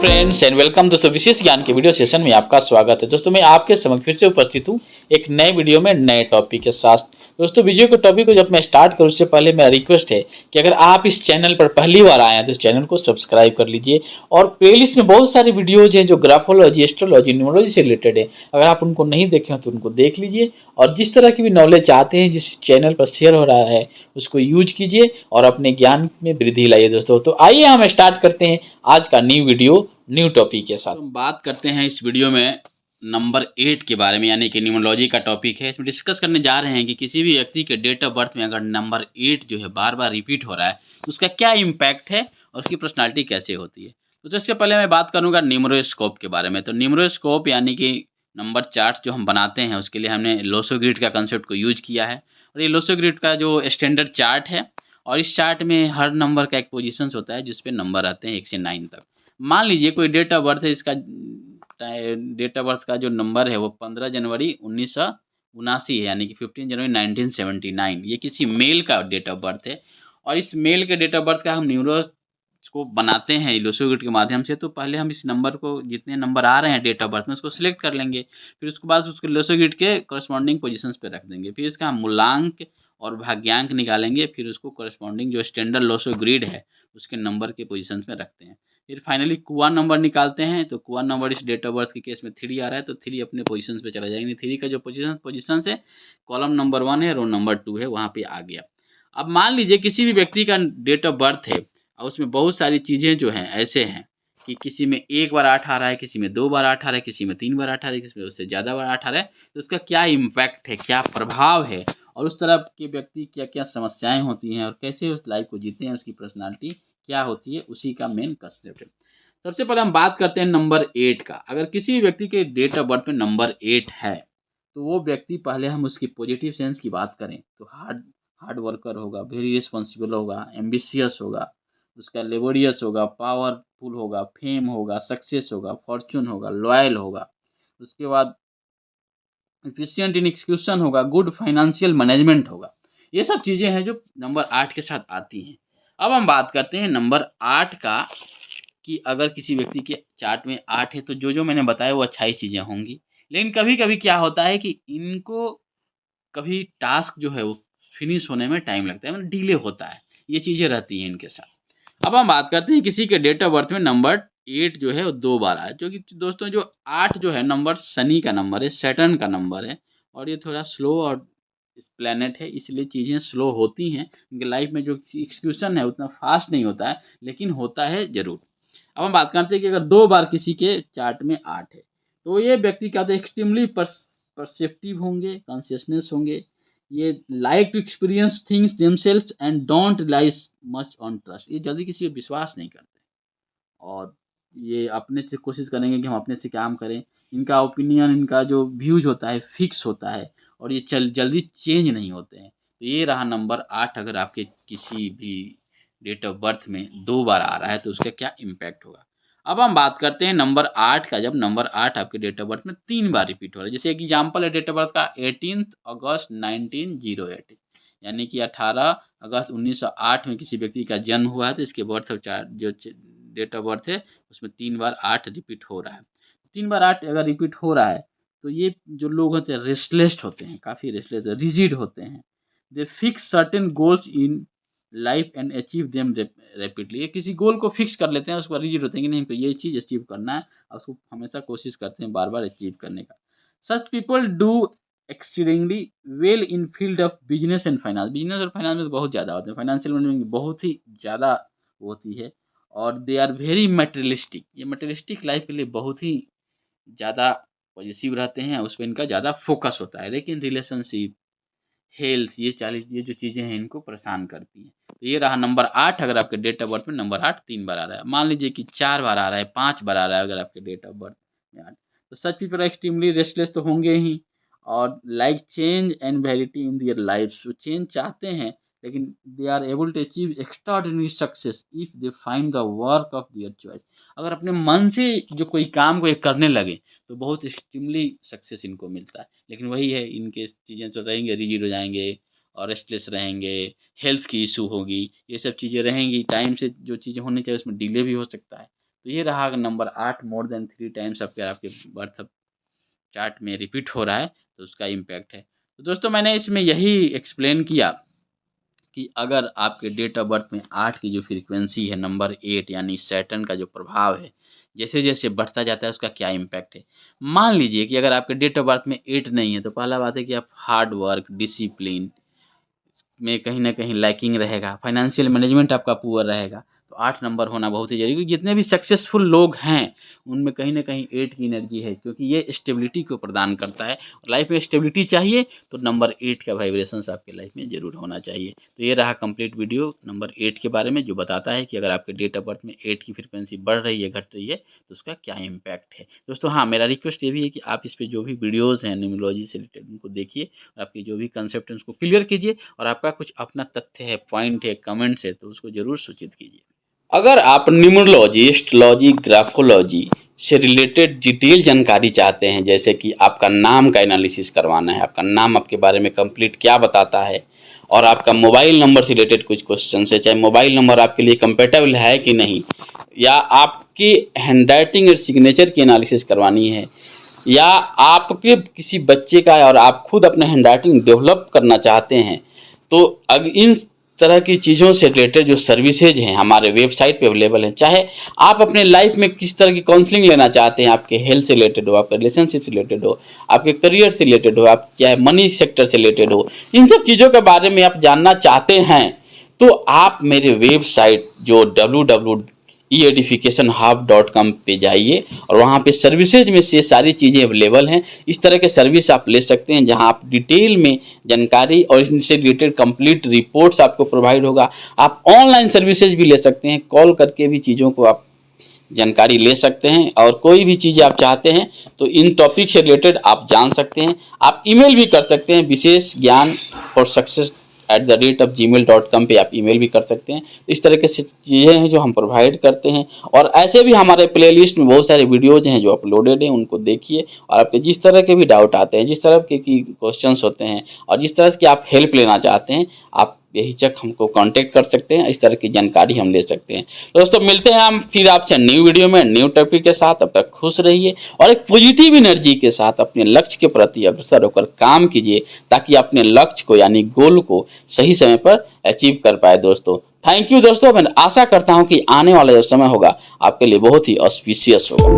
Friends and welcome दोस्तों, विशेष ज्ञान के वीडियो सेशन में आपका स्वागत है। दोस्तों मैं आपके समक्ष फिर से उपस्थित हूँ एक नए वीडियो में नए टॉपिक के साथ। दोस्तों वीडियो के टॉपिक को जब मैं स्टार्ट करूँ उससे पहले मेरा रिक्वेस्ट है कि अगर आप इस चैनल पर पहली बार आए हैं तो इस चैनल को सब्सक्राइब कर लीजिए। और प्लेलिस्ट में बहुत सारे वीडियोज हैं जो ग्राफोलॉजी, एस्ट्रोलॉजी, न्यूमरोलॉजी से रिलेटेड है। अगर आप उनको नहीं देखे हैं तो उनको देख लीजिए और जिस तरह की भी नॉलेज चाहते हैं जिस चैनल पर शेयर हो रहा है उसको यूज कीजिए और अपने ज्ञान में वृद्धि लाइए। दोस्तों तो आइए हम स्टार्ट करते हैं आज का न्यू वीडियो न्यू टॉपिक के साथ। हम बात करते हैं इस वीडियो में नंबर 8 के बारे में, यानी कि न्यूमरोलॉजी का टॉपिक है। इसमें डिस्कस करने जा रहे हैं कि किसी भी व्यक्ति के डेट ऑफ बर्थ में अगर नंबर 8 जो है बार बार रिपीट हो रहा है तो उसका क्या इम्पैक्ट है और उसकी पर्सनालिटी कैसे होती है। तो सबसे पहले मैं बात करूंगा न्यूमरोस्कोप के बारे में। तो न्यूमरोस्कोप यानी कि नंबर चार्ट जो हम बनाते हैं उसके लिए हमने लोसो ग्रिड का कंसेप्ट को यूज किया है। और ये लोसो ग्रिड का जो स्टैंडर्ड चार्ट है और इस चार्ट में हर नंबर का एक पोजीशन होता है जिसपे नंबर आते हैं 1 से 9 तक। मान लीजिए कोई डेट ऑफ बर्थ है, इसका डेट ऑफ बर्थ का जो नंबर है वो 15 जनवरी 1979 है, यानी कि 15 जनवरी 1979। ये किसी मेल का डेट ऑफ बर्थ है और इस मेल के डेट ऑफ बर्थ का हम न्यूमरोस्कोप बनाते हैं लोसो ग्रिड के माध्यम से। तो पहले हम इस नंबर को, जितने नंबर आ रहे हैं डेट ऑफ बर्थ में, उसको सिलेक्ट कर लेंगे। फिर उसके बाद उसको लोसो ग्रिड के करस्पॉन्डिंग पोजीशंस पे रख देंगे। फिर इसका हम मूलांक और भाग्यांक निकालेंगे। फिर उसको करस्पॉन्डिंग जो स्टैंडर्ड लोसो ग्रिड है उसके नंबर के पोजीशंस में रखते हैं। फिर फाइनली कुआ नंबर निकालते हैं। तो कुआ नंबर इस डेट ऑफ बर्थ के केस में 3 आ रहा है तो 3 अपने पोजीशंस पे चला जाएंगे। 3 का जो पोजीशन है, कॉलम नंबर 1 है, रो नंबर 2 है, वहाँ पे आ गया। अब मान लीजिए किसी भी व्यक्ति का डेट ऑफ बर्थ है और उसमें बहुत सारी चीज़ें जो हैं ऐसे हैं कि किसी में 1 बार 8 आ रहा है, किसी में 2 बार 8 आ रहा है, किसी में 3 बार 8 आ रहा है, किसी में उससे ज़्यादा बार 8 आ रहा है। तो उसका क्या इम्पैक्ट है, क्या प्रभाव है और उस तरह के व्यक्ति क्या क्या समस्याएं होती हैं और कैसे उस लाइफ को जीते हैं, उसकी पर्सनालिटी क्या होती है, उसी का मेन कंसेप्ट है। सबसे पहले हम बात करते हैं नंबर 8 का। अगर किसी भी व्यक्ति के डेट ऑफ बर्थ में नंबर 8 है तो वो व्यक्ति, पहले हम उसकी पॉजिटिव सेंस की बात करें तो हार्ड हार्ड वर्कर होगा, वेरी रिस्पॉन्सिबल होगा, एम्बिशियस होगा, उसका लेबोरियस होगा, पावरफुल होगा, फेम होगा, सक्सेस होगा, फॉर्चून होगा, लॉयल होगा। उसके बाद एफिशिएंट इन एग्जीक्यूशन होगा, गुड फाइनेंशियल मैनेजमेंट होगा। ये सब चीज़ें हैं जो नंबर 8 के साथ आती हैं। अब हम बात करते हैं नंबर 8 का कि अगर किसी व्यक्ति के चार्ट में 8 है तो जो जो मैंने बताया वो अच्छाई चीज़ें होंगी। लेकिन कभी कभी क्या होता है कि इनको कभी टास्क जो है वो फिनिश होने में टाइम लगता है, मतलब डिले होता है। ये चीज़ें रहती हैं इनके साथ। अब हम बात करते हैं किसी के डेट ऑफ बर्थ में नंबर 8 जो है वो 2 बार आया, जो कि दोस्तों जो 8 जो है नंबर शनि का नंबर है, सैटर्न का नंबर है और ये थोड़ा स्लो और इस प्लेनेट है, इसलिए चीज़ें स्लो होती हैं। इनके लाइफ में जो एक्सक्यूशन है उतना फास्ट नहीं होता है, लेकिन होता है ज़रूर। अब हम बात करते हैं कि अगर 2 बार किसी के चार्ट में 8 है तो ये व्यक्ति क्या होता है, एक्सट्रीमली परसेप्टिव होंगे, कॉन्शियसनेस होंगे। ये like to experience things themselves and don't realise much on trust. ये जल्दी किसी पे विश्वास नहीं करते और ये अपने से कोशिश करेंगे कि हम अपने से काम करें। इनका ओपिनियन, इनका जो व्यूज होता है फिक्स होता है और ये जल्दी चेंज नहीं होते हैं। तो ये रहा नंबर 8। अगर आपके किसी भी डेट ऑफ बर्थ में 2 बार आ रहा है तो उसका क्या इम्पैक्ट होगा। अब हम बात करते हैं नंबर 8 का। जब नंबर 8 आपके डेट ऑफ बर्थ में 3 बार रिपीट हो रहा है, जैसे एक एग्जाम्पल है डेट ऑफ बर्थ का 18 अगस्त 1908, यानी कि 18 अगस्त 1908 में किसी व्यक्ति का जन्म हुआ है तो इसके बर्थ ऑफ चार्ट जो डेट ऑफ बर्थ है उसमें 3 बार 8 रिपीट हो रहा है। 3 बार 8 अगर रिपीट हो रहा है तो ये जो लोग होते हैं रेस्टलेस होते हैं, काफ़ी रेस्टलेस, रिजिड होते हैं। दे fix certain goals in life and achieve them rapidly. ये किसी गोल को फिक्स कर लेते हैं, उसको रिजिड होते हैं कि नहीं हमको ये चीज़ अचीव करना है और उसको हमेशा कोशिश करते हैं बार बार अचीव करने का। Such people do exceedingly well in field of business and finance. Business और फाइनेंस में तो बहुत ज़्यादा होते हैं, फाइनेंशियल मैनेजमेंट बहुत ही ज़्यादा होती है और दे आर वेरी मटेरियलिस्टिक। ये मटेरियलिस्टिक लाइफ के लिए बहुत ही ज़्यादा पॉजिटिव रहते हैं, उस पर इनका ज़्यादा फोकस होता है। लेकिन रिलेशनशिप, हेल्थ, ये जो चीज़ें हैं इनको परेशान करती हैं। तो ये रहा नंबर 8। अगर आपके डेट ऑफ बर्थ में नंबर 8 3 बार आ रहा है, मान लीजिए कि 4 बार आ रहा है, 5 बार आ रहा है अगर आपके डेट ऑफ बर्थ में 8, तो सच पीपल एक्सट्रीमली रेस्टलेस तो होंगे ही और like change and vitality in their life. वो चेंज चाहते हैं लेकिन they are able to achieve extraordinary success if they find the work of their choice. अगर अपने मन से जो कोई काम को ये करने लगे तो बहुत एक्सट्रीमली सक्सेस इनको मिलता है। लेकिन वही है, इनके चीज़ें तो रहेंगे, रिजिड हो जाएंगे और रेस्टलेस रहेंगे, हेल्थ की इशू होगी, ये सब चीज़ें रहेंगी। टाइम से जो चीज़ें होनी चाहिए उसमें डिले भी हो सकता है। तो ये रहा नंबर 8, मोर देन 3 टाइम्स आपके बर्थ चार्ट में रिपीट हो रहा है तो उसका इम्पैक्ट है। तो दोस्तों मैंने इसमें यही एक्सप्लेन किया कि अगर आपके डेट ऑफ बर्थ में 8 की जो फ्रीक्वेंसी है, नंबर 8 यानी सैटर्न का जो प्रभाव है, जैसे जैसे बढ़ता जाता है उसका क्या इम्पैक्ट है। मान लीजिए कि अगर आपके डेट ऑफ बर्थ में 8 नहीं है तो पहला बात है कि आप हार्ड वर्क, डिसिप्लिन में कहीं न कहीं लैकिंग रहेगा, फाइनेंशियल मैनेजमेंट आपका पुअर रहेगा। तो 8 नंबर होना बहुत ही ज़रूरी है, क्योंकि जितने भी सक्सेसफुल लोग हैं, उनमें कहीं न कहीं 8 की एनर्जी है, क्योंकि ये स्टेबिलिटी को प्रदान करता है। लाइफ में स्टेबिलिटी चाहिए तो नंबर 8 का वाइब्रेशंस आपके लाइफ में ज़रूर होना चाहिए। तो ये रहा कंप्लीट वीडियो नंबर 8 के बारे में, जो बताता है कि अगर आपके डेट ऑफ बर्थ में 8 की फ्रीक्वेंसी बढ़ रही है, घट रही है, तो उसका क्या इम्पैक्ट है। दोस्तों हाँ, मेरा रिक्वेस्ट ये भी है कि आप इस पे जो भी वीडियोज़ हैं न्यूमरोलॉजी से रिलेटेड, उनको देखिए और आपके जो भी कंसेप्ट हैं उसको क्लियर कीजिए, और आपका कुछ अपना तथ्य है, पॉइंट है, कमेंट्स है, तो उसको ज़रूर सूचित कीजिए। अगर आप न्यूमरोलॉजी, एस्ट्रोलॉजी, ग्राफोलॉजी से रिलेटेड डिटेल जानकारी चाहते हैं, जैसे कि आपका नाम का एनालिसिस करवाना है, आपका नाम आपके बारे में कंप्लीट क्या बताता है, और आपका मोबाइल नंबर से रिलेटेड कुछ क्वेश्चन है, चाहे मोबाइल नंबर आपके लिए कंपेटेबल है कि नहीं, या आपकी हैंडराइटिंग और सिग्नेचर की एनालिसिस करवानी है, या आपके किसी बच्चे का और आप खुद अपना हैंडराइटिंग डेवलप करना चाहते हैं, तो अगर इन तरह की चीज़ों से रिलेटेड जो सर्विसेज हैं हमारे वेबसाइट पे अवेलेबल हैं। चाहे आप अपने लाइफ में किस तरह की काउंसलिंग लेना चाहते हैं, आपके हेल्थ से रिलेटेड हो, आपके रिलेशनशिप से रिलेटेड हो, आपके करियर से रिलेटेड हो, आप चाहे मनी सेक्टर से रिलेटेड हो, इन सब चीज़ों के बारे में आप जानना चाहते हैं, तो आप मेरे वेबसाइट जो www.eeducationhub.com पे जाइए, और वहाँ पे सर्विसेज में से सारी चीज़ें अवेलेबल हैं। इस तरह के सर्विस आप ले सकते हैं, जहाँ आप डिटेल में जानकारी और इनसे रिलेटेड कंप्लीट रिपोर्ट्स आपको प्रोवाइड होगा। आप ऑनलाइन सर्विसेज भी ले सकते हैं, कॉल करके भी चीज़ों को आप जानकारी ले सकते हैं, और कोई भी चीज़ आप चाहते हैं तो इन टॉपिक से रिलेटेड आप जान सकते हैं। आप ईमेल भी कर सकते हैं, विशेष ज्ञान फॉर सक्सेस @gmail.com पे आप ईमेल भी कर सकते हैं। इस तरह के चीज़ें हैं जो हम प्रोवाइड करते हैं, और ऐसे भी हमारे प्लेलिस्ट में बहुत सारे वीडियोज़ हैं जो अपलोडेड हैं, उनको देखिए, और आपके जिस तरह के भी डाउट आते हैं, जिस तरह के की क्वेश्चंस होते हैं, और जिस तरह की आप हेल्प लेना चाहते हैं, आप बेहिचक हमको कांटेक्ट कर सकते हैं। इस तरह की जानकारी हम ले सकते हैं। दोस्तों मिलते हैं हम फिर आपसे न्यू वीडियो में न्यू टॉपिक के साथ। अब तक खुश रहिए और एक पॉजिटिव एनर्जी के साथ अपने लक्ष्य के प्रति अग्रसर होकर काम कीजिए, ताकि अपने लक्ष्य को यानी गोल को सही समय पर अचीव कर पाए। दोस्तों थैंक यू दोस्तों। मैं आशा करता हूँ कि आने वाला जो समय होगा आपके लिए बहुत ही ऑस्पिशियस होगा।